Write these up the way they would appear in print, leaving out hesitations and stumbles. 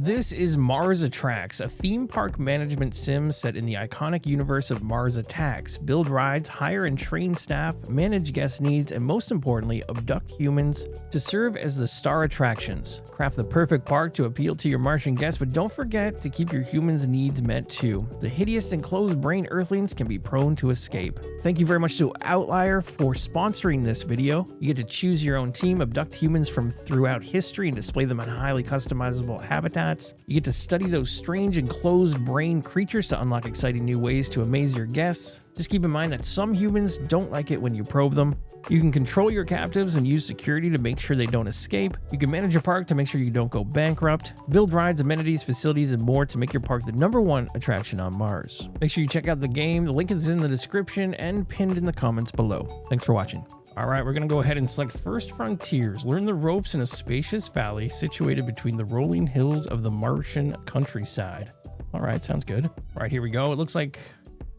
This is Mars Attracts, a theme park management sim set in the iconic universe of Mars Attacks. Build rides, hire and train staff, manage guest needs, and most importantly, abduct humans to serve as the star attractions. Craft the perfect park to appeal to your Martian guests, but don't forget to keep your humans' needs met too. The hideous enclosed brain Earthlings can be prone to escape. Thank you very much to Outlier for sponsoring this video. You get to choose your own team, abduct humans from throughout history, and display them in highly customizable habitats. You get to study those strange enclosed brain creatures to unlock exciting new ways to amaze your guests. Just keep in mind that some humans don't like it when you probe them. You can control your captives and use security to make sure they don't escape. You can manage your park to make sure you don't go bankrupt. Build rides, amenities, facilities, and more to make your park the #1 attraction on Mars. Make sure you check out the game. The link is in the description and pinned in the comments below. Thanks for watching. All right, we're going to go ahead and select First Frontiers. Learn the ropes in a spacious valley situated between the rolling hills of the Martian countryside. All right, sounds good. All right, here we go. It looks like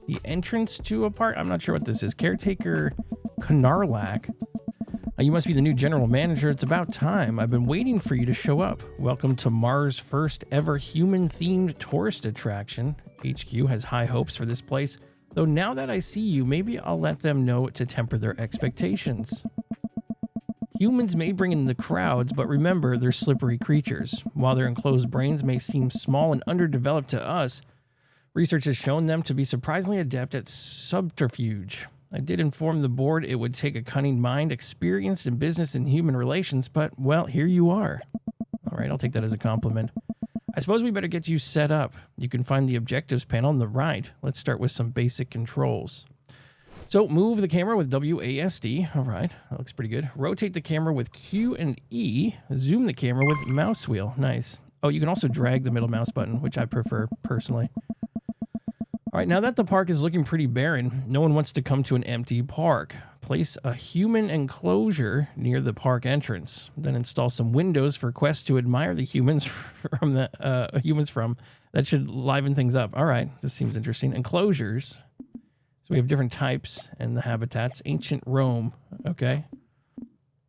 the entrance to a park. I'm not sure what this is. Caretaker Knarlack. You must be the new general manager. It's about time. I've been waiting for you to show up. Welcome to Mars' first ever human-themed tourist attraction. HQ has high hopes for this place. Though now that I see you, maybe I'll let them know to temper their expectations. Humans may bring in the crowds, but remember, they're slippery creatures. While their enclosed brains may seem small and underdeveloped to us, research has shown them to be surprisingly adept at subterfuge. I did inform the board it would take a cunning mind, experienced in business and human relations, but, well, here you are. All right, I'll take that as a compliment. I suppose we better get you set up. You can find the objectives panel on the right. Let's start with some basic controls. So move the camera with WASD. All right, that looks pretty good. Rotate the camera with Q and E. Zoom the camera with mouse wheel. Nice. Oh, you can also drag the middle mouse button, which I prefer personally. All right, now that the park is looking pretty barren, no one wants to come to an empty park. Place a human enclosure near the park entrance. Then install some windows for quests to admire the humans from that should liven things up. All right, this seems interesting. Enclosures. So we have different types and the habitats. Ancient Rome. Okay.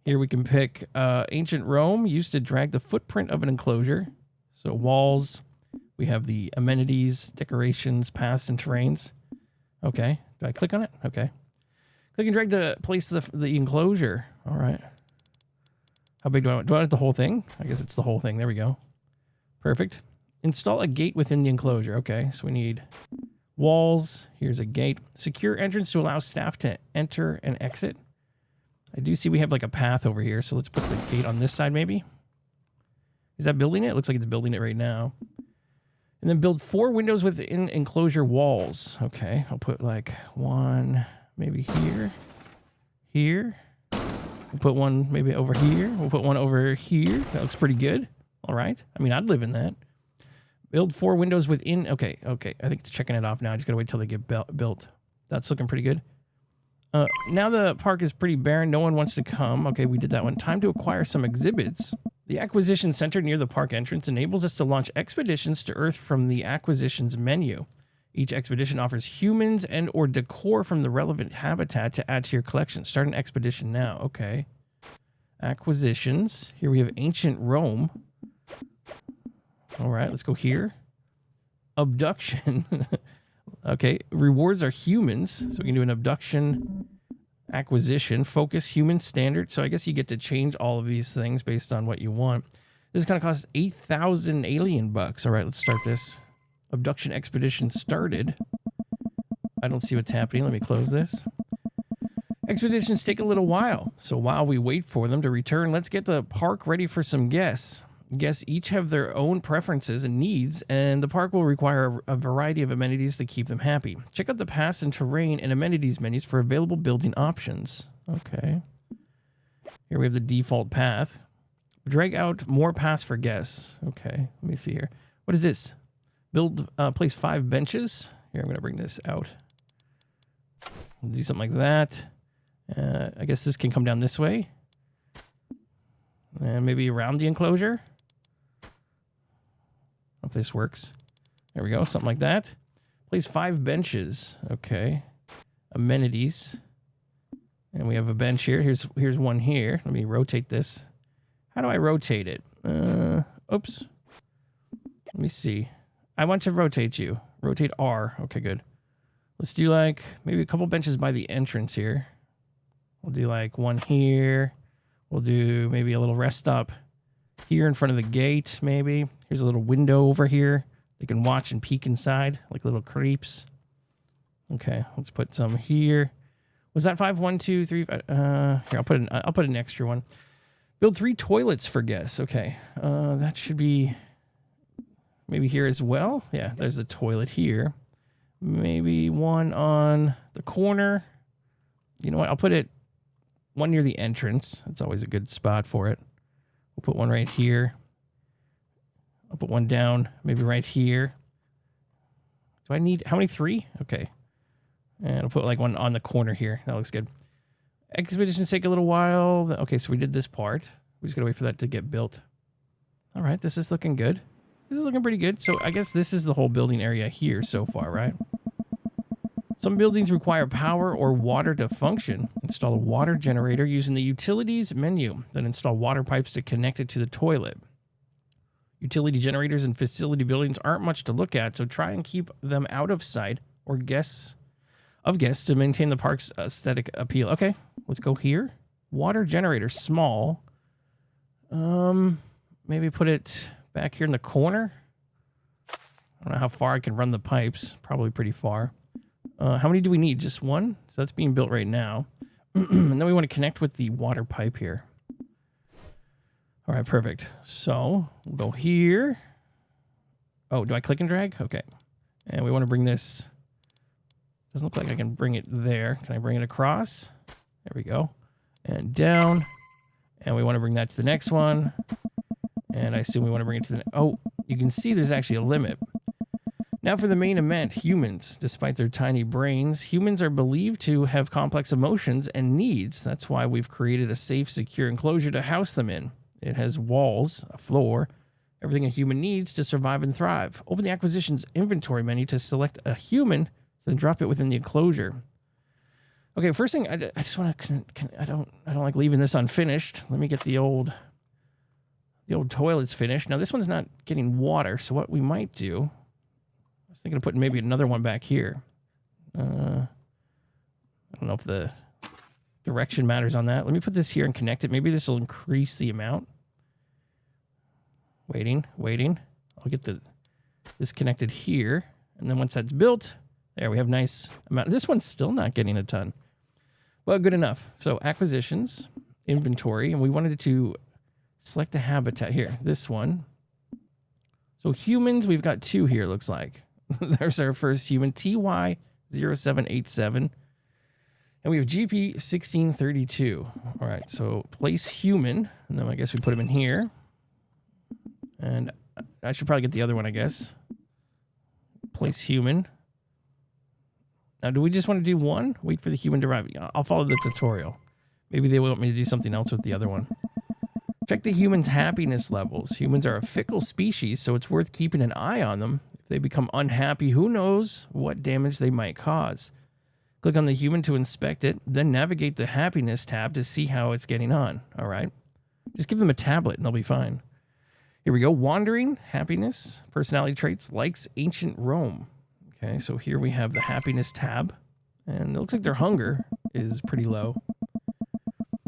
Here we can pick Ancient Rome used to drag the footprint of an enclosure. So walls. We have the amenities, decorations, paths, and terrains. Okay. Do I click on it? Okay. Click and drag to place the enclosure. All right. How big do I want? Do I want the whole thing? I guess it's the whole thing. There we go. Perfect. Install a gate within the enclosure. Okay. So we need walls. Here's a gate. Secure entrance to allow staff to enter and exit. I do see we have like a path over here. So let's put the gate on this side maybe. Is that building it? It looks like it's building it right now. And then build 4 windows within enclosure walls. Okay, I'll put like one maybe here. We'll put one maybe over here. We'll put one over here. That looks pretty good. All right. I mean, I'd live in that. Build 4 windows within. Okay. I think it's checking it off now. I just gotta wait till they get built. That's looking pretty good. Now the park is pretty barren. No one wants to come. Okay, we did that one. Time to acquire some exhibits. The acquisition center near the park entrance enables us to launch expeditions to Earth from the acquisitions menu. Each expedition offers humans and or decor from the relevant habitat to add to your collection. Start an expedition now. Okay. Acquisitions. Here we have Ancient Rome. All right, let's go here. Abduction. Okay, rewards are humans. So we can do an abduction, acquisition, focus, human standard. So I guess you get to change all of these things based on what you want. This is going to cost 8,000 alien bucks. All right, let's start this. Abduction expedition started. I don't see what's happening. Let me close this. Expeditions take a little while. So while we wait for them to return, let's get the park ready for some guests. Guests each have their own preferences and needs, and the park will require a variety of amenities to keep them happy. Check out the paths and terrain and amenities menus for available building options. Okay. Here we have the default path. Drag out more paths for guests. Okay, let me see here. What is this? Place 5 benches. Here, I'm going to bring this out. Do something like that. I guess this can come down this way. And maybe around the enclosure. Hope this works. There we go, something like that. Place 5 benches. Okay. Amenities. And we have a bench here. Here's one here. Let me rotate this. How do I rotate it? Oops. Let me see. I want to rotate you. Rotate R. Okay, good. Let's do like maybe a couple benches by the entrance here. We'll do like one here. We'll do maybe a little rest stop here in front of the gate, maybe. Here's a little window over here. They can watch and peek inside like little creeps. Okay, let's put some here. Was that 5? 1, 2, 3, 5? Here, I'll put an extra one. Build 3 toilets for guests. Okay, that should be maybe here as well. Yeah, there's a toilet here. Maybe one on the corner. You know what? I'll put it one near the entrance. It's always a good spot for it. We'll put one right here. I'll put one down, maybe right here. Do I need, how many? 3? Okay. And I'll put like one on the corner here. That looks good. Expeditions take a little while. Okay, so we did this part. We just gotta wait for that to get built. All right, this is looking good. This is looking pretty good. So I guess this is the whole building area here so far, right? Some buildings require power or water to function. Install a water generator using the utilities menu. Then install water pipes to connect it to the toilet. Utility generators in facility buildings aren't much to look at, so try and keep them out of sight or guests to maintain the park's aesthetic appeal. Okay, let's go here. Water generator, small. Maybe put it back here in the corner. I don't know how far I can run the pipes. Probably pretty far. How many do we need? Just one? So that's being built right now. And then we want to connect with the water pipe here. All right, perfect. So we'll go here. Oh, do I click and drag? Okay. And we want to bring this. Doesn't look like I can bring it there. Can I bring it across? There we go. And down. And we want to bring that to the next one. And I assume we want to bring it to the... Oh, you can see there's actually a limit. Now for the main event, humans. Despite their tiny brains, humans are believed to have complex emotions and needs. That's why we've created a safe, secure enclosure to house them in. It has walls, a floor, everything a human needs to survive and thrive. Open the acquisitions inventory menu to select a human, then drop it within the enclosure. Okay, first thing, I just want to, I don't like leaving this unfinished. Let me get the old toilets finished. Now this one's not getting water, so what we might do, I was thinking of putting maybe another one back here. I don't know if the direction matters on that. Let me put this here and connect it. Maybe this will increase the amount. Waiting. I'll get this connected here. And then once that's built, there we have nice amount. This one's still not getting a ton. Well, good enough. So acquisitions, inventory, and we wanted to select a habitat here. This one. So humans, we've got 2 here, looks like. There's our first human, TY0787. And we have GP 1632. All right, so place human. And then I guess we put him in here. And I should probably get the other one, I guess. Place human. Now, do we just want to do one? Wait for the human to arrive. I'll follow the tutorial. Maybe they want me to do something else with the other one. Check the human's happiness levels. Humans are a fickle species, so it's worth keeping an eye on them. If they become unhappy, who knows what damage they might cause. Click on the human to inspect it, then navigate the happiness tab to see how it's getting on. All right. Just give them a tablet and they'll be fine. Here we go. Wandering, happiness, personality traits, likes ancient Rome. Okay, so here we have the happiness tab. And it looks like their hunger is pretty low.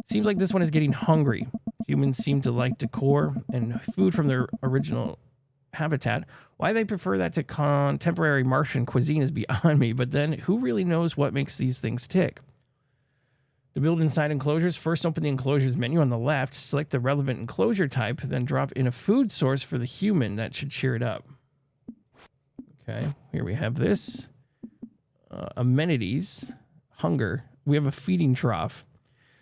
Seems like this one is getting hungry. Humans seem to like decor and food from their original habitat. Why they prefer that to contemporary Martian cuisine is beyond me, but then who really knows what makes these things tick? To build inside enclosures, first open the enclosures menu on the left, select the relevant enclosure type, then drop in a food source for the human. That should cheer it up. Okay, here we have this. Amenities, hunger. We have a feeding trough.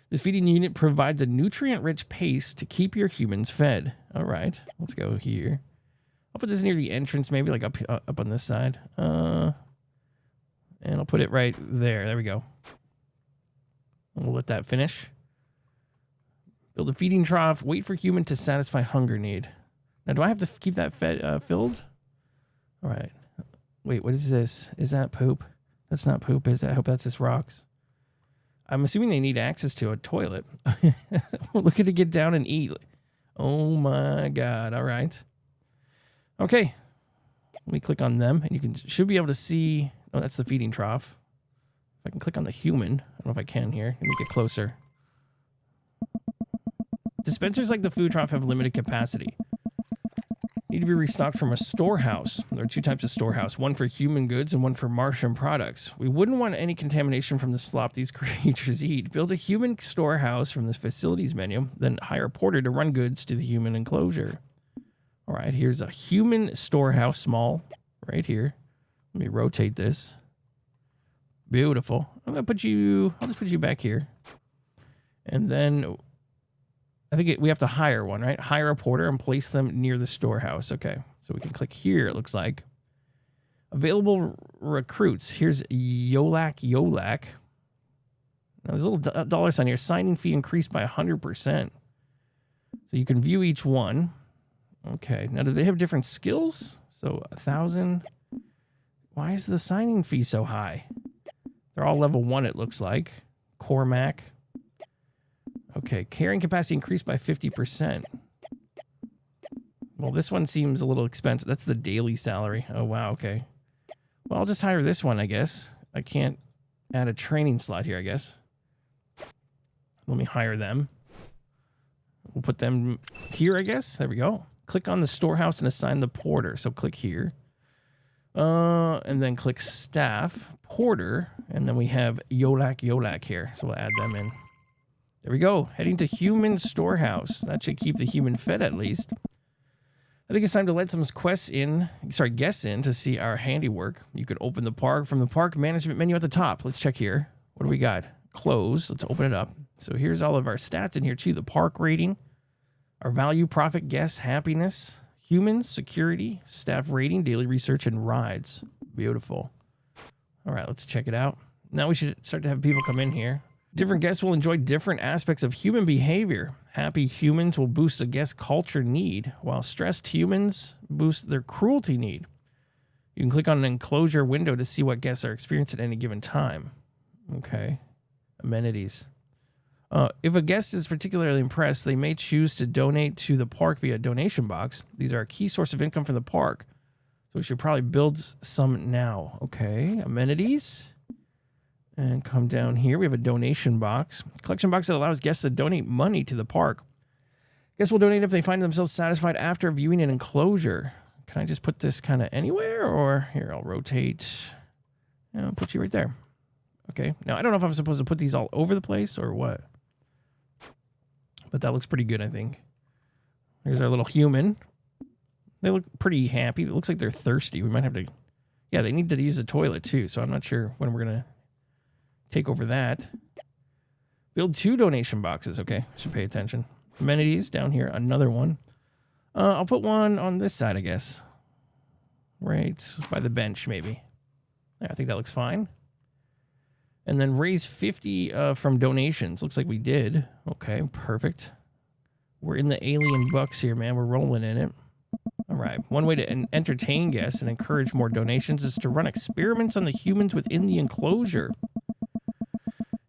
This feeding unit provides a nutrient-rich paste to keep your humans fed. All right, let's go here. I'll put this near the entrance, maybe like up on this side. And I'll put it right there. There we go. And we'll let that finish. Build a feeding trough. Wait for human to satisfy hunger need. Now, do I have to keep that filled? All right. Wait, what is this? Is that poop? That's not poop, is it? I hope that's just rocks. I'm assuming they need access to a toilet. Look at it get down and eat. Oh my God. All right. Okay. Let me click on them, and you should be able to see. Oh, that's the feeding trough. If I can click on the human, I don't know if I can here. Let me get closer. Dispensers like the food trough have limited capacity. Need to be restocked from a storehouse. There are 2 types of storehouse, one for human goods and one for Martian products. We wouldn't want any contamination from the slop these creatures eat. Build a human storehouse from the facilities menu, then hire a porter to run goods to the human enclosure. All right, here's a human storehouse, small, right here. Let me rotate this. Beautiful. I'll just put you back here. And then I think we have to hire one, right? Hire a porter and place them near the storehouse. Okay, so we can click here, it looks like. Available recruits. Here's Yolak. Now, there's a little dollar sign here. Signing fee increased by 100%. So you can view each one. Okay, now do they have different skills? So 1,000. Why is the signing fee so high? They're all level 1, it looks like. Cormac. Okay, carrying capacity increased by 50%. Well, this one seems a little expensive. That's the daily salary. Oh, wow, okay. Well, I'll just hire this one, I guess. I can't add a training slot here, I guess. Let me hire them. We'll put them here, I guess. There we go. Click on the storehouse and assign the porter. So click here. And then click staff, porter, and then we have Yolak here. So we'll add them in. There we go. Heading to human storehouse. That should keep the human fed at least. I think it's time to let some guests in to see our handiwork. You can open the park from the park management menu at the top. Let's check here. What do we got? Close. Let's open it up. So here's all of our stats in here too. The park rating, our value, profit, guests, happiness, humans, security, staff rating, daily research, and rides. Beautiful. All right, let's check it out. Now we should start to have people come in here. Different guests will enjoy different aspects of human behavior. Happy humans will boost a guest culture need, while stressed humans boost their cruelty need. You can click on an enclosure window to see what guests are experiencing at any given time. Okay. Amenities. If a guest is particularly impressed, they may choose to donate to the park via donation box. These are a key source of income for the park. So we should probably build some now. Okay. Amenities. And come down here. We have a donation box. Collection box that allows guests to donate money to the park. Guests will donate if they find themselves satisfied after viewing an enclosure. Can I just put this kind of anywhere? Or here, I'll rotate. And I'll put you right there. Okay. Now, I don't know if I'm supposed to put these all over the place or what. But that looks pretty good, I think. Here's our little human. They look pretty happy. It looks like they're thirsty. We might have to... Yeah, they need to use the toilet too. So I'm not sure when we're going to take over that. Build 2 donation boxes. Okay, should pay attention. Amenities down here. Another one. I'll put one on this side, I guess. Right by the bench, maybe. Yeah, I think that looks fine. And then raise 50 from donations. Looks like we did. Okay, perfect. We're in the alien bucks here, man. We're rolling in it. All right. One way to entertain guests and encourage more donations is to run experiments on the humans within the enclosure.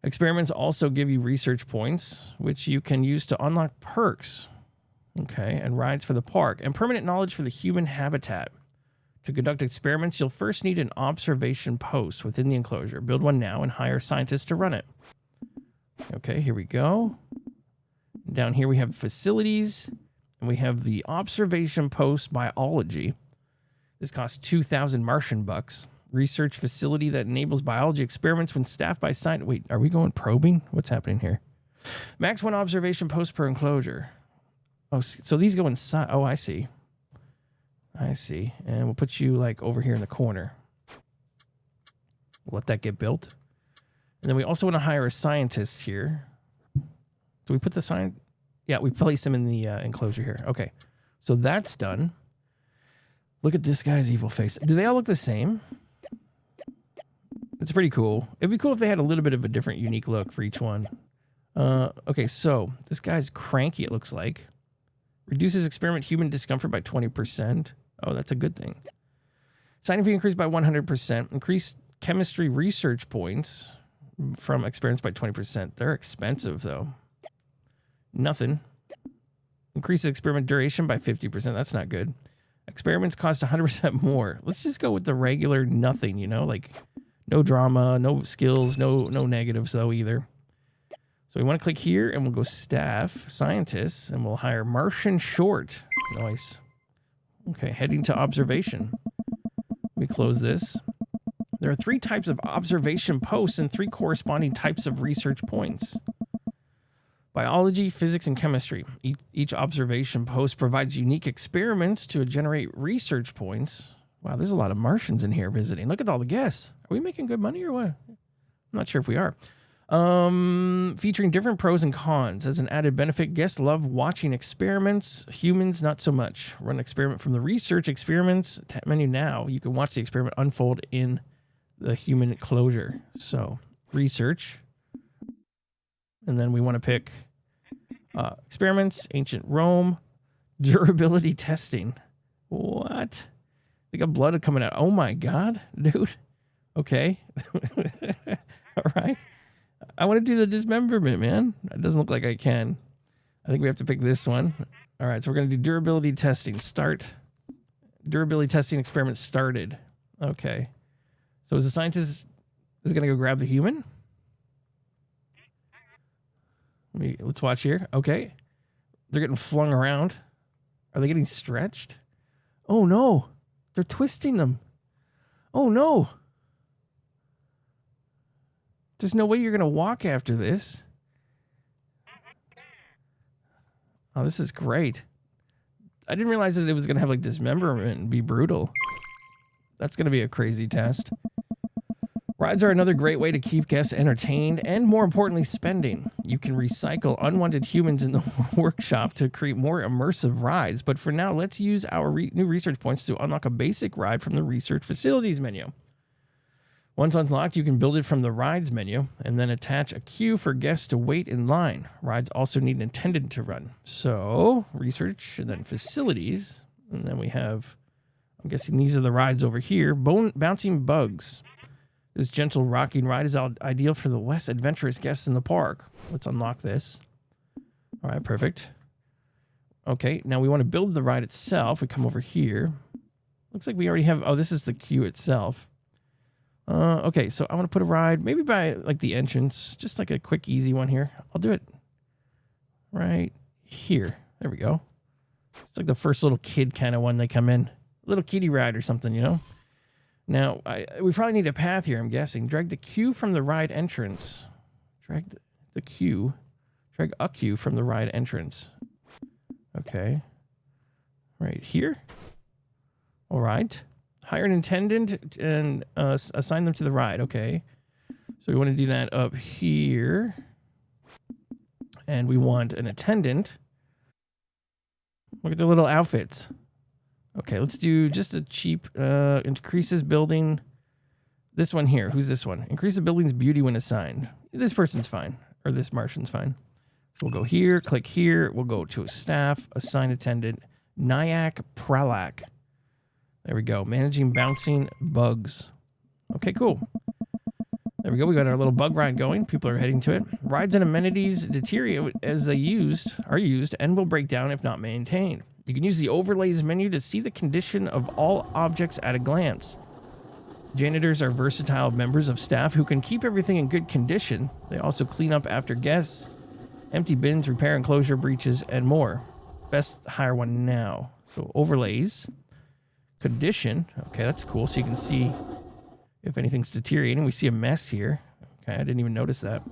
Experiments also give you research points, which you can use to unlock perks, okay, and rides for the park, and permanent knowledge for the human habitat. To conduct experiments, you'll first need an observation post within the enclosure. Build one now and hire scientists to run it. Okay, here we go. Down here we have facilities, and we have the observation post biology. This costs 2,000 Martian bucks. Research facility that enables biology experiments when staffed by scientists. Wait, are we going probing? What's happening here? Max 1 observation post per enclosure. Oh, so these go inside. Oh, I see. I see. And we'll put you like over here in the corner. We'll let that get built. And then we also want to hire a scientist here. Do we put the science? Yeah, we place him in the enclosure here. Okay. So that's done. Look at this guy's evil face. Do they all look the same? It's pretty cool. It'd be cool if they had a little bit of a different, unique look for each one. Okay, so this guy's cranky, it looks like. Reduces experiment human discomfort by 20%. Oh, that's a good thing. Signing fee increased by 100%. Increased chemistry research points from experiments by 20%. They're expensive, though. Nothing. Increases experiment duration by 50%. That's not good. Experiments cost 100% more. Let's just go with the regular nothing, you know, like no drama, no skills, no negatives though either. So we want to click here and we'll go staff, scientists, and we'll hire Martian short. Nice. Okay, heading to observation. Let me close this. There are 3 types of observation posts and 3 corresponding types of research points. Biology, physics, and chemistry. Each observation post provides unique experiments to generate research points. Wow, there's a lot of Martians in here visiting. Look at all the guests. Are we making good money or what? I'm not sure if we are. Featuring different pros and cons. As an added benefit, guests love watching experiments. Humans, not so much. Run an experiment from the research experiments menu now. You can watch the experiment unfold in the human enclosure. So, research. And then we want to pick experiments, ancient Rome, durability testing. What? They got blood coming out. Oh my God, dude. Okay. All right. I want to do the dismemberment, man. It doesn't look like I can. I think we have to pick this one. All right. So we're going to do durability testing. Start. Durability testing experiment started. Okay. So is the scientist is going to go grab the human? Let's watch here. Okay. They're getting flung around. Are they getting stretched? Oh, no. They're twisting them. Oh, no. There's no way you're going to walk after this. Oh, this is great. I didn't realize that it was going to have like dismemberment and be brutal. That's going to be a crazy test. Rides are another great way to keep guests entertained and, more importantly, spending. You can recycle unwanted humans in the workshop to create more immersive rides. But for now, let's use our new research points to unlock a basic ride from the research facilities menu. Once unlocked, you can build it from the rides menu and then attach a queue for guests to wait in line. Rides also need an attendant to run. So, research and then facilities. And then we have, I'm guessing these are the rides over here. Bouncing bugs. This gentle rocking ride is ideal for the less adventurous guests in the park. Let's unlock this. All right, perfect. Okay, now we want to build the ride itself. We come over here. Looks like we already have, oh, this is the queue itself. Okay, so I want to put a ride maybe by like the entrance, just like a quick, easy one here. I'll do it right here. There we go. It's like the first little kid kind of one. They come in, little kiddie ride or something, you know? Now, we probably need a path here, I'm guessing. Drag the queue from the ride entrance. Drag the queue. Drag a queue from the ride entrance. Okay. Right here. All right. Hire an attendant and assign them to the ride. Okay. So we want to do that up here. And we want an attendant. Look at their little outfits. Okay, let's do just a cheap, increases building. This one here. Who's this one? Increase the building's beauty when assigned. This person's fine. Or this Martian's fine. So we'll go here, click here. We'll go to a staff, assign attendant, Nyack Pralak. There we go. Managing bouncing bugs. Okay, cool. There we go. We got our little bug ride going. People are heading to it. Rides and amenities deteriorate as they are used and will break down if not maintained. You can use the overlays menu to see the condition of all objects at a glance. Janitors are versatile members of staff who can keep everything in good condition. They also clean up after guests, empty bins, repair enclosure breaches, and more. Best hire one now. So overlays, condition. Okay, that's cool. So you can see if anything's deteriorating. We see a mess here. Okay, I didn't even notice that.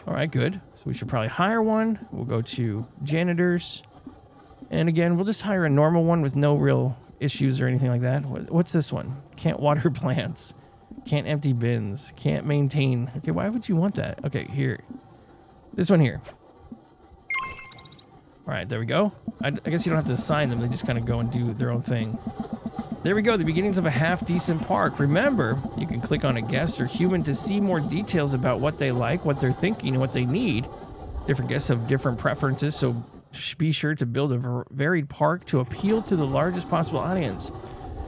All right, good. So we should probably hire one. We'll go to janitors. And again, we'll just hire a normal one with no real issues or anything like that. What's this one? Can't water plants. Can't empty bins. Can't maintain. Okay, why would you want that? Okay, here. This one here. All right, there we go. I guess you don't have to assign them. They just kind of go and do their own thing. There we go, the beginnings of a half-decent park. Remember, you can click on a guest or human to see more details about what they like, what they're thinking, and what they need. Different guests have different preferences, so be sure to build a varied park to appeal to the largest possible audience.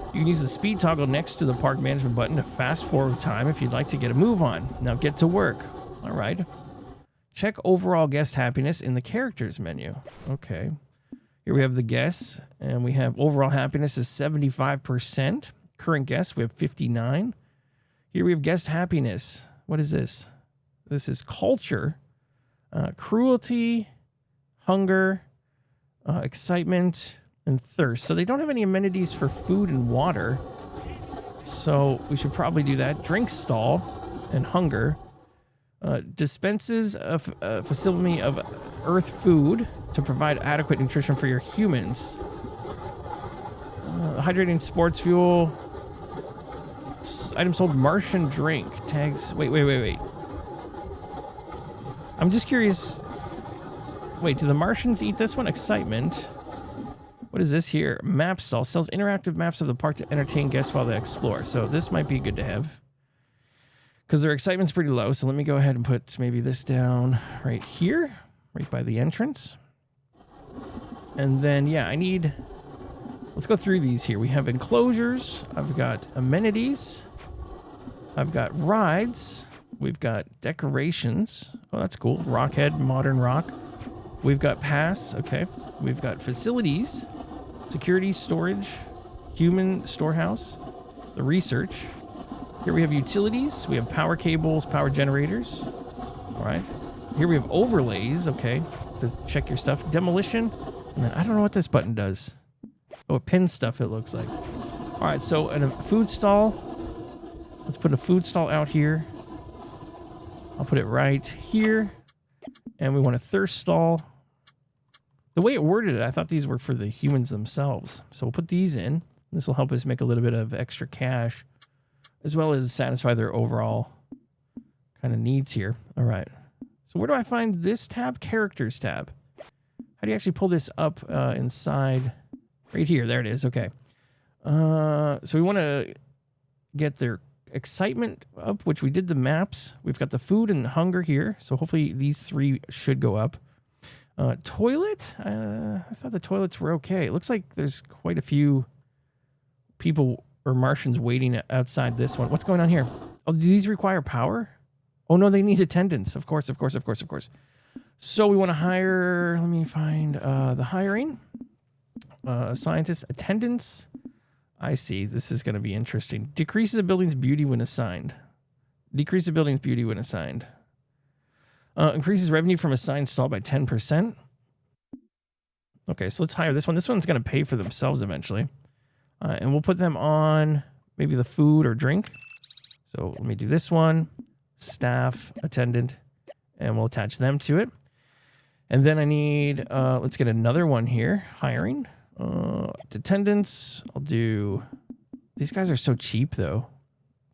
You can use the speed toggle next to the park management button to fast forward time if you'd like to get a move on. Now get to work. All right. Check overall guest happiness in the characters menu. Okay. Here Here we have the guests, and we have overall happiness is 75%. Current guests, we have 59. Here we have guest happiness. What is this? This is culture, cruelty, hunger, excitement, and thirst. So they don't have any amenities for food and water. So we should probably do that. Drink stall and hunger. Dispenses a facility of earth food to provide adequate nutrition for your humans. Hydrating sports fuel. Items sold Martian drink. Tags. Wait. I'm just curious. Wait, do the Martians eat this one? Excitement. What is this here? Map stall. Sells interactive maps of the park to entertain guests while they explore. So this might be good to have. Because their excitement's pretty low. So let me go ahead and put maybe this down right here. Right by the entrance. And then, yeah, I need... Let's go through these here. We have enclosures. I've got amenities. I've got rides. We've got decorations. Oh, that's cool. Rockhead, modern rock. We've got pass. Okay. We've got facilities. Security, storage. Human storehouse. The research. Here we have utilities. We have power cables, power generators. All right. Here we have overlays. Okay. To check your stuff. Demolition. And then I don't know what this button does. Oh, it pins stuff, it looks like. All right, so in a food stall. Let's put a food stall out here. I'll put it right here. And we want a thirst stall. The way it worded it, I thought these were for the humans themselves. So we'll put these in. This will help us make a little bit of extra cash, as well as satisfy their overall kind of needs here. All right. So where do I find this tab? Characters tab. How do you actually pull this up inside? Right here. There it is. Okay. So we want to get their excitement up, which we did the maps. We've got the food and hunger here. So hopefully these three should go up. Toilet? I thought the toilets were okay. It looks like there's quite a few people or Martians waiting outside this one. What's going on here? Oh, do these require power? Oh, no, they need attendance. Of course. So we want to hire, let me find the hiring. Scientist attendance. I see. This is going to be interesting. Decreases a building's beauty when assigned. Decreases a building's beauty when assigned. Increases revenue from assigned stall by 10%. Okay, so let's hire this one. This one's going to pay for themselves eventually. And we'll put them on maybe the food or drink. So let me do this one. Staff, attendant. And we'll attach them to it. And then I need, let's get another one here. Hiring. Attendance. I'll do, these guys are so cheap though.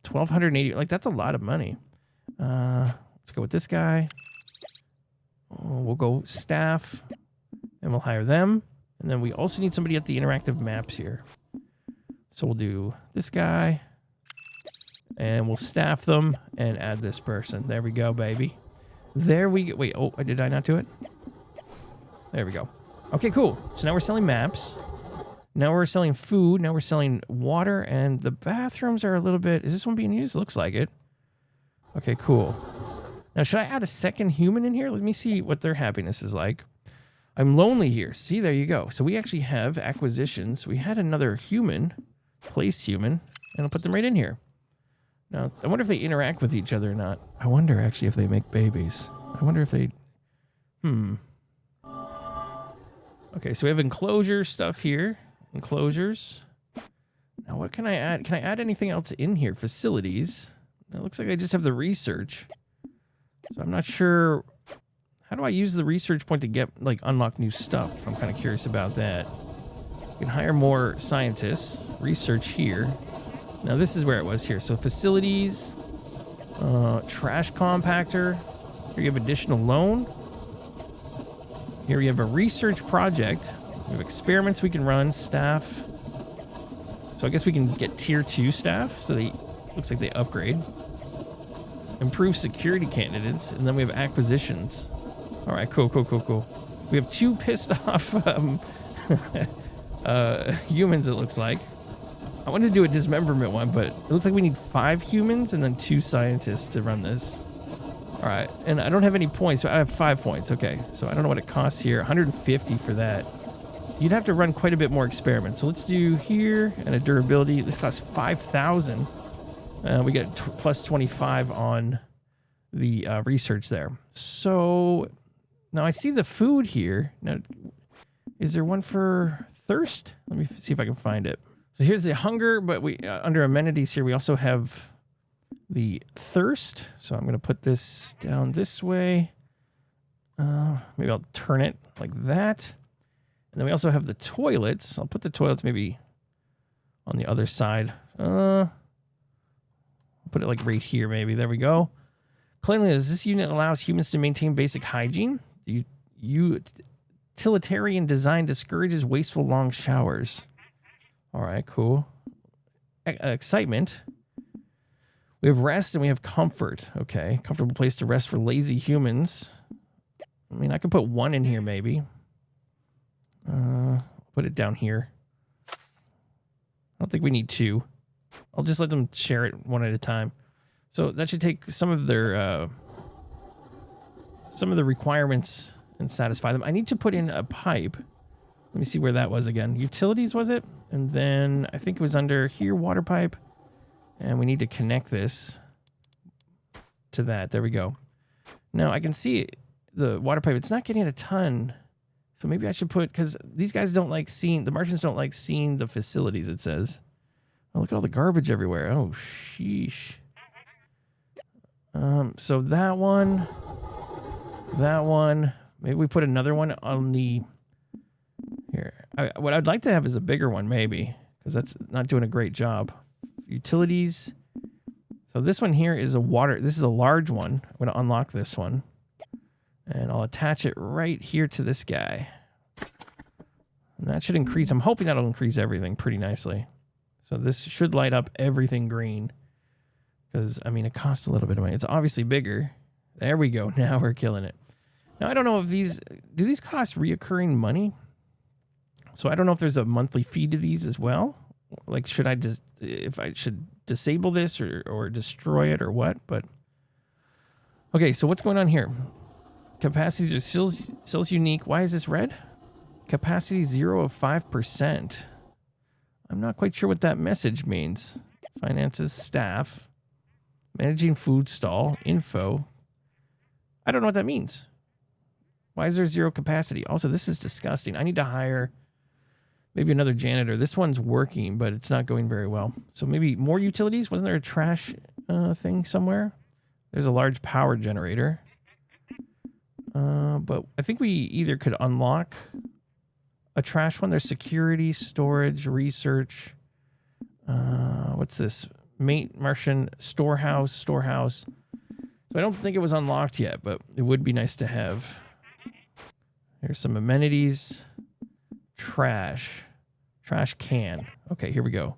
1,280, like that's a lot of money. Let's go with this guy. We'll go staff and we'll hire them. And then we also need somebody at the interactive maps here. So we'll do this guy and we'll staff them and add this person. There we go, baby. There we go. Wait, oh, did I not do it? There we go. Okay, cool. So now we're selling maps. Now we're selling food. Now we're selling water. And the bathrooms are a little bit... Is this one being used? Looks like it. Okay, cool. Now, should I add a second human in here? Let me see what their happiness is like. I'm lonely here. See, there you go. So we actually have acquisitions. We had another human, place human, and I'll put them right in here. Now, I wonder if they interact with each other or not. I wonder, actually, if they make babies. I wonder if they... Okay, so we have enclosure stuff here. Enclosures. Now, what can I add? Can I add anything else in here? Facilities. It looks like I just have the research. So I'm not sure. How do I use the research point to get, like, unlock new stuff? I'm kind of curious about that. You can hire more scientists. Research here. Now, this is where it was here. So facilities. Trash compactor. Here you have additional loan. Here we have a research project. We have experiments we can run, staff. So I guess we can get tier 2 staff. So they looks like they upgrade. Improve security candidates, and then we have acquisitions. All right, cool. We have 2 pissed off humans, it looks like. I wanted to do a dismemberment one, but it looks like we need 5 humans and then 2 scientists to run this. All right, and I don't have any points, so I have 5 points. Okay, so I don't know what it costs here. 150 for that. You'd have to run quite a bit more experiments. So let's do here and a durability. This costs 5,000. We get plus 25 on the research there. So now I see the food here. Now, is there one for thirst? Let me see if I can find it. So here's the hunger, but we under amenities here, we also have the thirst. So I'm going to put this down this way. Maybe I'll turn it like that. And then we also have the toilets. I'll put the toilets maybe on the other side. I'll put it like right here, maybe. There we go. Cleanliness. This unit allows humans to maintain basic hygiene. The utilitarian design discourages wasteful long showers. All right, cool. Excitement. We have rest and we have comfort. Okay, comfortable place to rest for lazy humans. I mean, I could put one in here maybe. Put it down here. I don't think we need two. I'll just let them share it one at a time. So that should take some of their requirements and satisfy them. I need to put in a pipe. Let me see where that was again. Utilities, was it? And then I think it was under here, water pipe. And we need to connect this to that. There we go. Now I can see the water pipe. It's not getting a ton. So maybe I should put, because these guys don't like seeing, the Martians don't like seeing the facilities, it says. Oh, look at all the garbage everywhere. Oh, sheesh. So that one, maybe we put another one on the, here. What I'd like to have is a bigger one, maybe, because that's not doing a great job. Utilities. So this one here is a water, this is a large one. I'm going to unlock this one. And I'll attach it right here to this guy. And that should increase. I'm hoping that'll increase everything pretty nicely. So this should light up everything green. Because, I mean, it costs a little bit of money. It's obviously bigger. There we go. Now we're killing it. Now, I don't know if these... Do these cost reoccurring money? So I don't know if there's a monthly fee to these as well. Like, should I just... If I should disable this or destroy it or what? But... Okay, so what's going on here? Capacities are still unique. Why is this red? Capacity 0 of 5%. I'm not quite sure what that message means. Finances, staff, managing food stall, info. I don't know what that means. Why is there 0 capacity? Also, this is disgusting. I need to hire maybe another janitor. This one's working, but it's not going very well. So maybe more utilities? Wasn't there a trash thing somewhere? There's a large power generator. But I think we either could unlock a trash one. There's security, storage, research. What's this? Martian storehouse. So I don't think it was unlocked yet, but it would be nice to have. Here's some amenities. Trash can. Okay, here we go.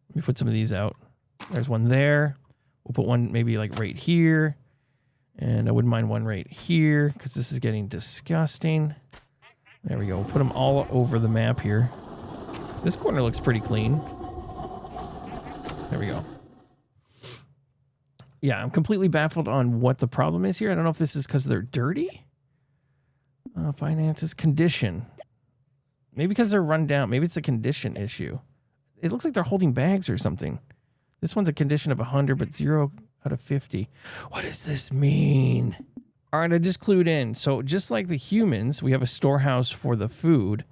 Let me put some of these out. There's one there. We'll put one maybe like right here. And I wouldn't mind one right here because this is getting disgusting. There we go. We'll put them all over the map here. This corner looks pretty clean. There we go. Yeah, I'm completely baffled on what the problem is here. I don't know if this is because they're dirty. Finances, condition. Maybe because they're run down. Maybe it's a condition issue. It looks like they're holding bags or something. This one's a condition of 100, but 0 out of 50. What does this mean? All right, I just clued in. So just like the humans, we have a storehouse for the food.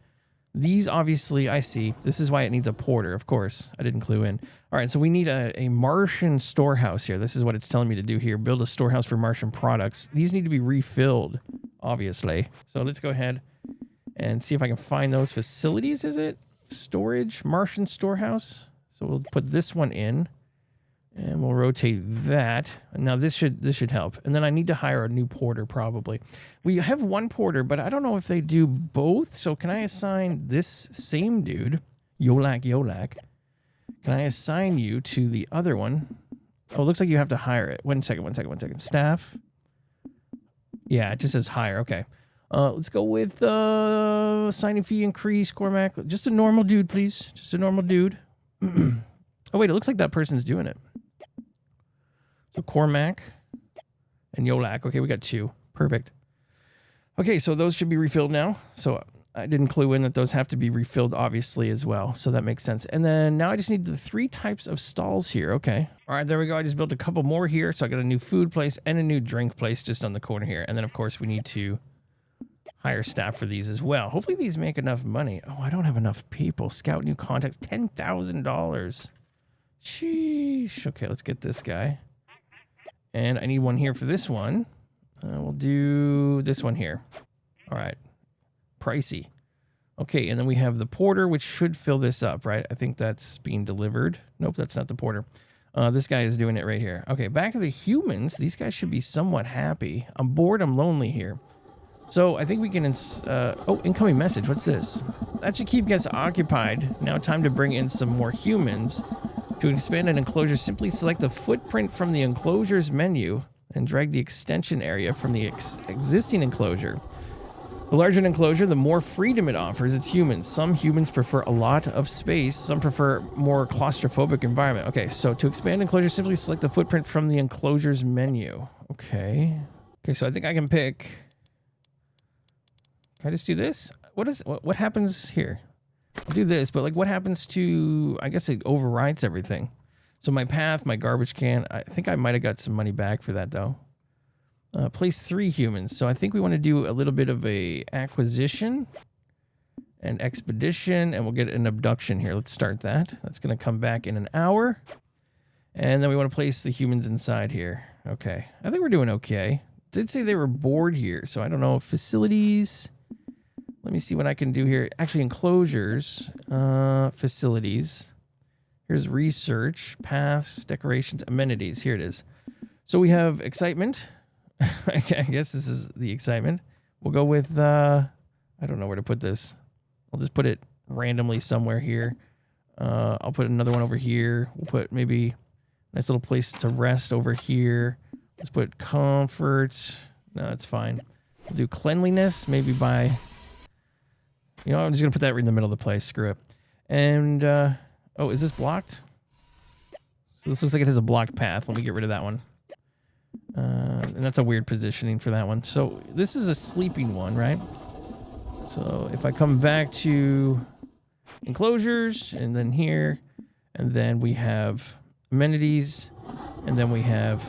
These obviously, I see. This is why it needs a porter, of course. I didn't clue in. All right, so we need a Martian storehouse here. This is what it's telling me to do here. Build a storehouse for Martian products. These need to be refilled, obviously. So let's go ahead and see if I can find those facilities, is it? Storage, Martian storehouse. So we'll put this one in. And we'll rotate that. Now this should help. And then I need to hire a new porter probably. We have one porter, but I don't know if they do both. So can I assign this same dude, Yolak? Can I assign you to the other one? Oh, it looks like you have to hire it. One second. Staff. Yeah, it just says hire. Okay. Let's go with signing fee increase, Cormac. Just a normal dude, please. Just a normal dude. Oh, wait, it looks like that person's doing it. So Cormac and Yolak. Okay, we got 2. Perfect. Okay, so those should be refilled now. So I didn't clue in that those have to be refilled, obviously, as well. So that makes sense. And then now I just need the 3 types of stalls here. Okay. All right, there we go. I just built a couple more here. So I got a new food place and a new drink place just on the corner here. And then, of course, we need to hire staff for these as well. Hopefully these make enough money. Oh, I don't have enough people. Scout new contacts. $10,000. Sheesh. Okay, let's get this guy. And I need one here for this one. We'll do this one here. All right. Pricey. Okay, and then we have the porter, which should fill this up, right? I think that's being delivered. Nope, that's not the porter. This guy is doing it right here. Okay, back to the humans. These guys should be somewhat happy. I'm bored. I'm lonely here. So I think we can... oh, incoming message. What's this? That should keep guests occupied. Now time to bring in some more humans. To expand an enclosure, simply select the footprint from the enclosures menu and drag the extension area from the existing enclosure. The larger an enclosure, the more freedom it offers its humans. Some humans prefer a lot of space. Some prefer more claustrophobic environment. Okay, so to expand enclosure, simply select the footprint from the enclosures menu. Okay. Okay, so I think I can pick... Can I just do this? What happens here? I'll do this, but like what happens to... I guess it overrides everything. So my path, my garbage can, I think I might have got some money back for that though. Place 3 humans. So I think we want to do a little bit of a acquisition and expedition, and we'll get an abduction here. Let's start that. That's going to come back in an hour. And then we want to place the humans inside here. Okay. I think we're doing okay. Did say they were bored here, so I don't know. Facilities. Let me see what I can do here. Actually, enclosures. Facilities. Here's research, paths, decorations, amenities. Here it is. So we have excitement. I guess this is the excitement. We'll go with, I don't know where to put this. I'll just put it randomly somewhere here. I'll put another one over here. We'll put maybe a nice little place to rest over here. Let's put comfort. No, that's fine. We'll do cleanliness, maybe by, you know, I'm just going to put that right in the middle of the place. Screw it. And, oh, is this blocked? So this looks like it has a blocked path. Let me get rid of that one. And that's a weird positioning for that one. So this is a sleeping one, right? So if I come back to enclosures and then here, and then we have amenities, and then we have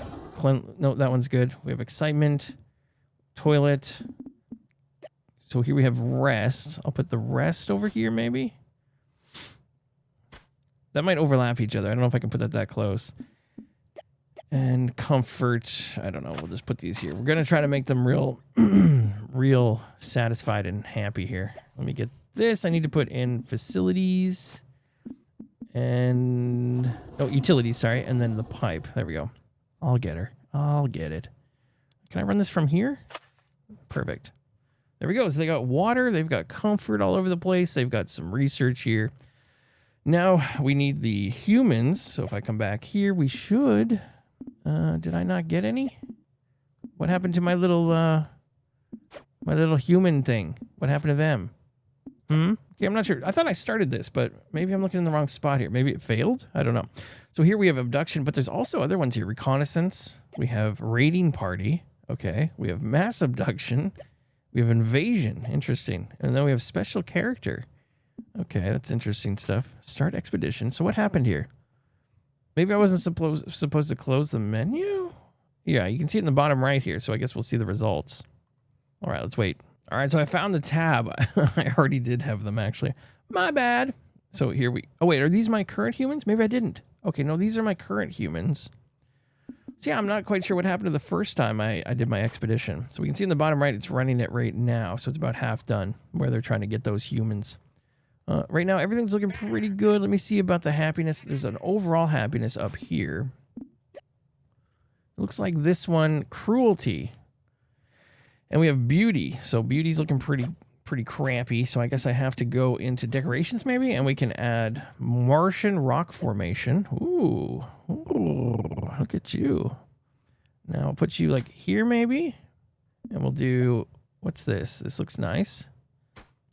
no, that one's good. We have excitement, toilet. So here we have rest. I'll put the rest over here maybe. That might overlap each other. I don't know if I can put that close. And comfort, I don't know. We'll just put these here. We're going to try to make them real satisfied and happy here. Let me get this. I need to put in facilities and, oh, utilities, sorry. And then the pipe. There we go. I'll get her. I'll get it. Can I run this from here? Perfect. There we go. So they got water. They've got comfort all over the place. They've got some research here. Now we need the humans. So if I come back here, we should... did I not get any? What happened to my little human thing? What happened to them? Okay, I'm not sure. I thought I started this, but maybe I'm looking in the wrong spot here. Maybe it failed? I don't know. So here we have abduction, but there's also other ones here. Reconnaissance. We have raiding party. Okay. We have mass abduction. We have invasion. Interesting. And then we have special character. Okay, that's interesting stuff. Start expedition. So what happened here? Maybe I wasn't supposed to close the menu? Yeah, you can see it in the bottom right here, so I guess we'll see the results. All right, let's wait. All right, so I found the tab. I already did have them, actually. My bad. So here we... Oh, wait, are these my current humans? Maybe I didn't. Okay, no, these are my current humans. So yeah, I'm not quite sure what happened to the first time I did my expedition. So we can see in the bottom right, it's running it right now, so it's about half done, where they're trying to get those humans. Right now, everything's looking pretty good. Let me see about the happiness. There's an overall happiness up here. It looks like this one, cruelty. And we have beauty. So beauty's looking pretty crappy. So I guess I have to go into decorations maybe. And we can add Martian rock formation. Ooh, look at you. Now I'll put you like here maybe. And we'll do, what's this? This looks nice.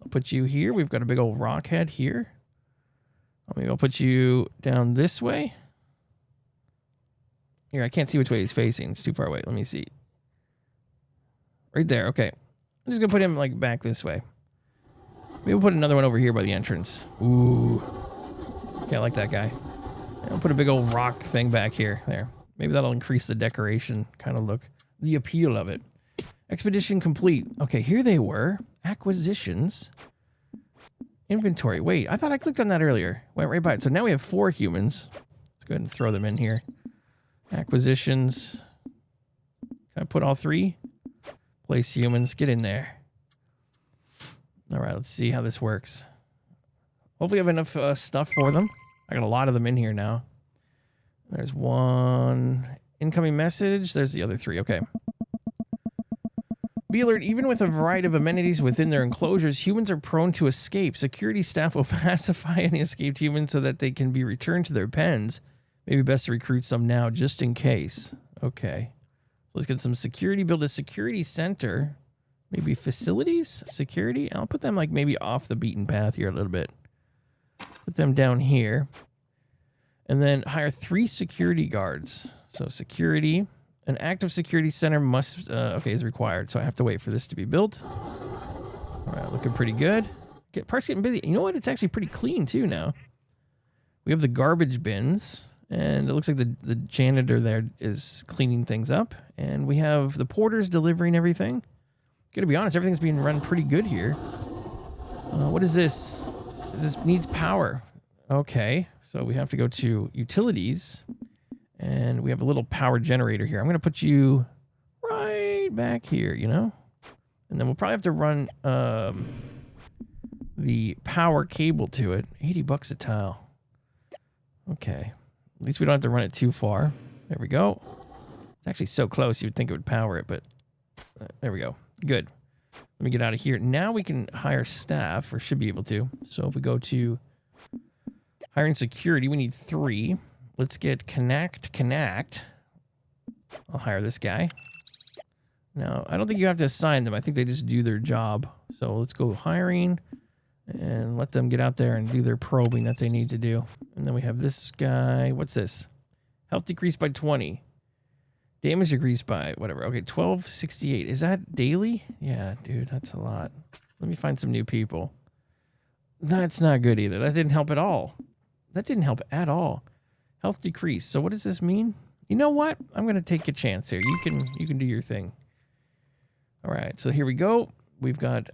I'll put you here. We've got a big old rock head here. Maybe I'll put you down this way. Here, I can't see which way he's facing. It's too far away. Let me see. Right there. Okay. I'm just going to put him like back this way. Maybe we'll put another one over here by the entrance. Ooh. Okay, I like that guy. I'll put a big old rock thing back here. There. Maybe that'll increase the decoration kind of look. The appeal of it. Expedition complete. Okay, here they were. Acquisitions. Inventory. Wait, I thought I clicked on that earlier. Went right by it. So now we have 4 humans. Let's go ahead and throw them in here. Acquisitions. Can I put all 3? Place humans. Get in there. All right, let's see how this works. Hopefully I have enough stuff for them. I got a lot of them in here now. There's 1 incoming message. There's the other 3. Okay. Be alert, even with a variety of amenities within their enclosures, humans are prone to escape. Security staff will pacify any escaped humans so that they can be returned to their pens. Maybe best to recruit some now, just in case. Okay. Let's get some security. Build a security center. Maybe facilities? Security? I'll put them like maybe off the beaten path here a little bit. Put them down here. And then hire 3 security guards. So security. An active security center must, is required. So I have to wait for this to be built. All right, looking pretty good. Park's getting busy. You know what? It's actually pretty clean too now. We have the garbage bins. And it looks like the janitor there is cleaning things up. And we have the porters delivering everything. Gotta be honest, everything's being run pretty good here. What is this? This needs power. Okay, so we have to go to utilities. And we have a little power generator here. I'm going to put you right back here, you know? And then we'll probably have to run the power cable to it. $80 a tile. Okay. At least we don't have to run it too far. There we go. It's actually so close you would think it would power it, but there we go. Good. Let me get out of here. Now we can hire staff, or should be able to. So if we go to hiring security, we need 3. Let's get connect. I'll hire this guy. Now, I don't think you have to assign them. I think they just do their job. So let's go hiring and let them get out there and do their probing that they need to do. And then we have this guy. What's this? Health decreased by 20. Damage decreased by whatever. Okay, 1268. Is that daily? Yeah, dude, that's a lot. Let me find some new people. That's not good either. That didn't help at all. Health decrease. So what does this mean? You know what? I'm going to take a chance here. You can do your thing. All right. So here we go. We've got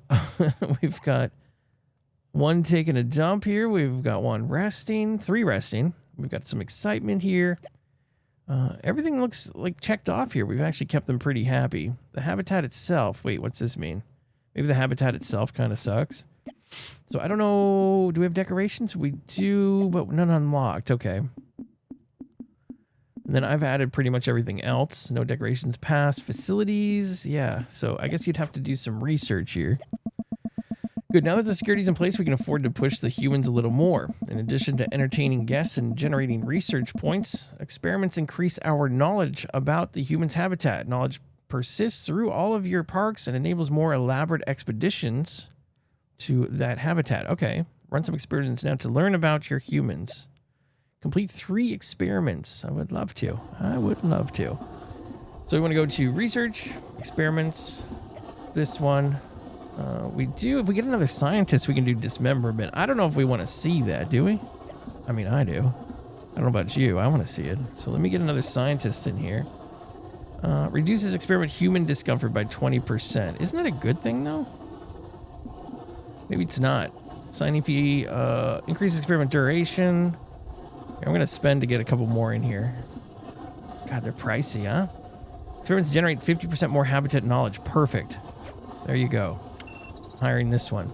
we've got 1 taking a dump here. We've got 1 resting, 3 resting. We've got some excitement here. Everything looks like checked off here. We've actually kept them pretty happy. The habitat itself. Wait, what's this mean? Maybe the habitat itself kind of sucks. So I don't know. Do we have decorations? We do, but none unlocked. Okay. And then I've added pretty much everything else. No decorations passed. Facilities. Yeah. So I guess you'd have to do some research here. Good. Now that the security's in place, we can afford to push the humans a little more. In addition to entertaining guests and generating research points, experiments increase our knowledge about the human's habitat. Knowledge persists through all of your parks and enables more elaborate expeditions to that habitat. Okay. Run some experiments now to learn about your humans. Complete 3 experiments. I would love to. So we want to go to research, experiments, this one. If we get another scientist, we can do dismemberment. I don't know if we want to see that, do we? I mean, I do. I don't know about you. I want to see it. So let me get another scientist in here. Reduces experiment human discomfort by 20%. Isn't that a good thing, though? Maybe it's not. Signing fee, increase experiment duration. I'm going to spend to get a couple more in here. God, they're pricey, huh? Experiments generate 50% more habitat knowledge. Perfect. There you go. Hiring this one.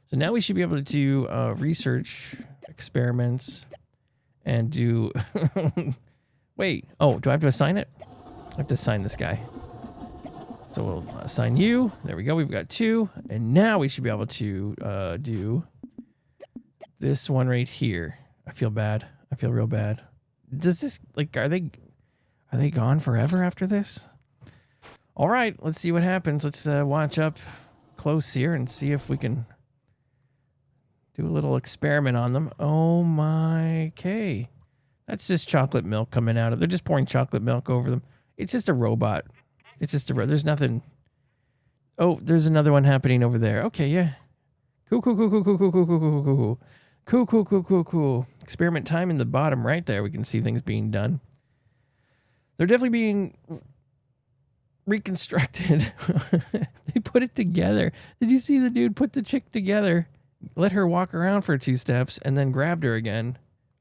So now we should be able to do research experiments and do... Wait. Oh, do I have to assign it? I have to assign this guy. So we'll assign you. There we go. We've got 2. And now we should be able to do this one right here. I feel bad. I feel real bad. Does this, like, are they gone forever after this? All right, let's see what happens. Let's watch up close here and see if we can do a little experiment on them. Oh my K. That's just chocolate milk coming out of. They're just pouring chocolate milk over them. It's just a robot. There's nothing. Oh, there's another one happening over there. Okay, yeah. Cool, cool, cool, cool, cool, cool, cool, cool, cool, cool, cool. Cool, cool, cool, cool, cool. Experiment time in the bottom right there. We can see things being done. They're definitely being reconstructed. They put it together. Did you see the dude put the chick together, let her walk around for 2 steps, and then grabbed her again?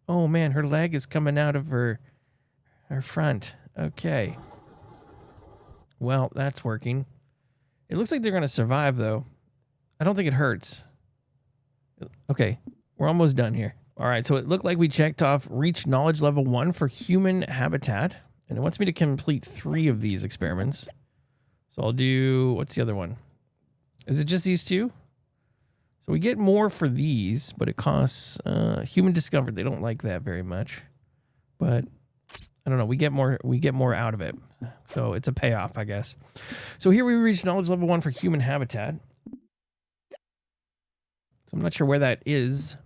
Oh man, her leg is coming out of her front. Okay. Well, that's working. It looks like they're going to survive, though. I don't think it hurts. Okay. We're almost done here. All right, so it looked like we checked off reach knowledge level 1 for human habitat. And it wants me to complete 3 of these experiments. So I'll do, what's the other one? Is it just these 2? So we get more for these, but it costs human discomfort. They don't like that very much. But I don't know, we get more out of it. So it's a payoff, I guess. So here we reach knowledge level 1 for human habitat. So I'm not sure where that is.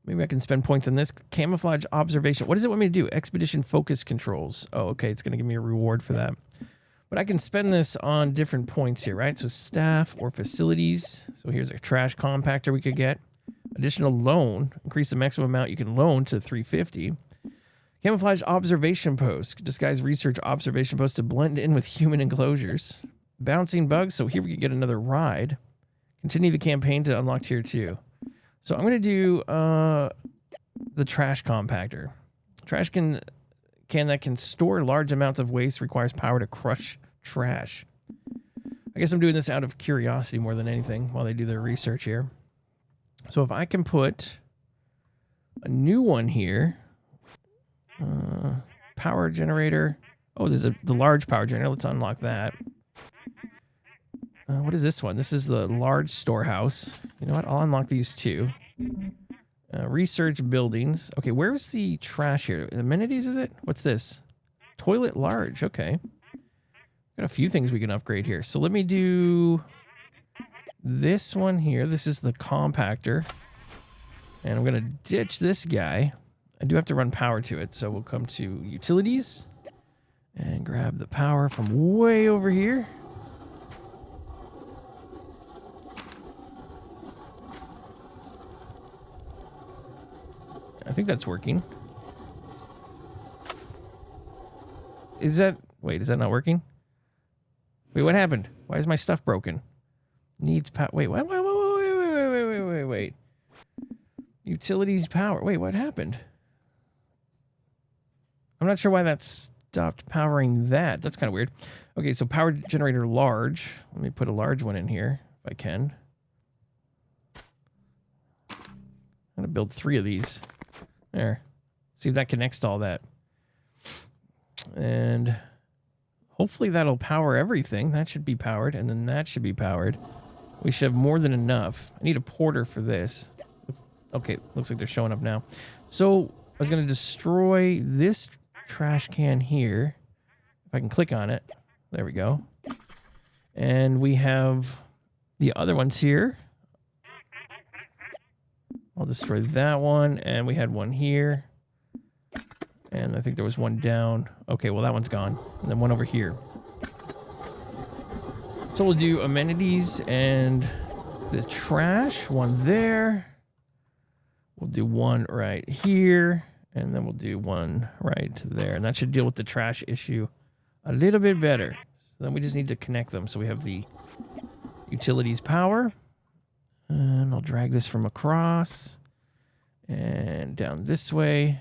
Maybe I can spend points on this. Camouflage observation. What does it want me to do? Expedition focus controls. Oh, okay. It's going to give me a reward for that. But I can spend this on different points here, right? So staff or facilities. So here's a trash compactor we could get. Additional loan. Increase the maximum amount you can loan to 350. Camouflage observation post. Disguise research observation post to blend in with human enclosures. Bouncing bugs. So here we could get another ride. Continue the campaign to unlock tier 2. So I'm going to do the trash compactor. Trash can that can store large amounts of waste requires power to crush trash. I guess I'm doing this out of curiosity more than anything while they do their research here. So if I can put a new one here, power generator. Oh, there's the large power generator. Let's unlock that. What is this one? This is the large storehouse. You know what? I'll unlock these 2. Research buildings. Okay, where's the trash here? Amenities, is it? What's this? Toilet large. Okay. Got a few things we can upgrade here. So let me do this one here. This is the compactor. And I'm going to ditch this guy. I do have to run power to it. So we'll come to utilities and grab the power from way over here. I think that's working. Is that... Wait, is that not working? Wait, what happened? Why is my stuff broken? Needs power... Wait, wait. Utilities power. Wait, what happened? I'm not sure why that stopped powering that. That's kind of weird. Okay, so power generator large. Let me put a large one in here, if I can. I'm going to build 3 of these. There. See if that connects to all that. And hopefully that'll power everything. That should be powered. And then that should be powered. We should have more than enough. I need a porter for this. Okay, looks like they're showing up now. So I was going to destroy this trash can here. If I can click on it. There we go. And we have the other ones here. I'll destroy that one, and we had one here. And I think there was one down. Okay, well, that one's gone. And then one over here. So we'll do amenities and the trash. One there. We'll do one right here. And then we'll do one right there. And that should deal with the trash issue a little bit better. So then we just need to connect them. So we have the utilities power. And I'll drag this from across and down this way.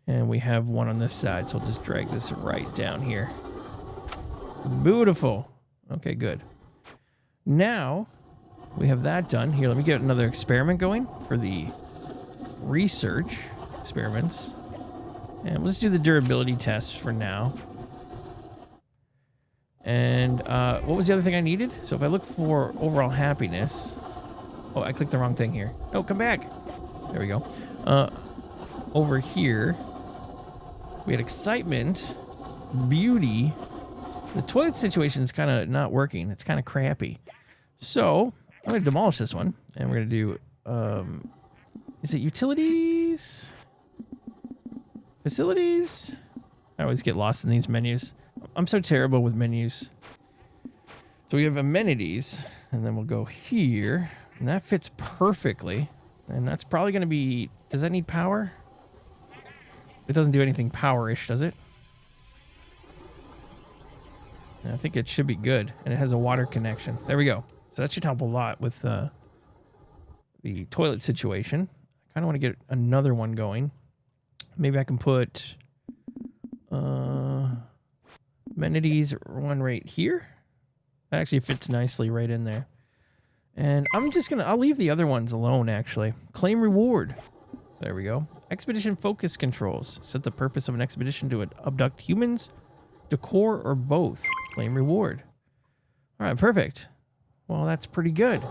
And we have one on this side, so I'll just drag this right down here. Beautiful. Okay, good. Now we have that done. Here, let me get another experiment going for the research experiments. And let's do the durability tests for now. And what was the other thing I needed? So if I look for overall happiness... Oh, I clicked the wrong thing here. No, come back. There we go. Over here, we had excitement, beauty. The toilet situation is kind of not working. It's kind of crappy. So I'm going to demolish this one. And we're going to do... is it utilities? Facilities? I always get lost in these menus. I'm so terrible with menus. So we have amenities. And then we'll go here. And that fits perfectly. And that's probably going to be... Does that need power? It doesn't do anything power-ish, does it? I think it should be good. And it has a water connection. There we go. So that should help a lot with the toilet situation. I kind of want to get another one going. Maybe I can put amenities one right here. That actually fits nicely right in there. And I'm just gonna, I'll leave the other ones alone actually. Claim reward. There we go. Expedition focus controls. Set the purpose of an expedition to abduct humans, decor, or both. Claim reward. All right, perfect. Well, that's pretty good.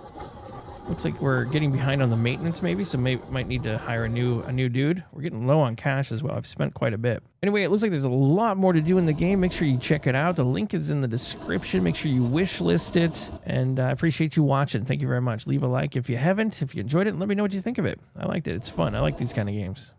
Looks like we're getting behind on the maintenance maybe, so might need to hire a new dude. We're getting low on cash as well. I've spent quite a bit. Anyway, it looks like there's a lot more to do in the game. Make sure you check it out. The link is in the description. Make sure you wish list it. And I appreciate you watching. Thank you very much. Leave a like if you haven't, if you enjoyed it, and let me know what you think of it. I liked it. It's fun. I like these kind of games.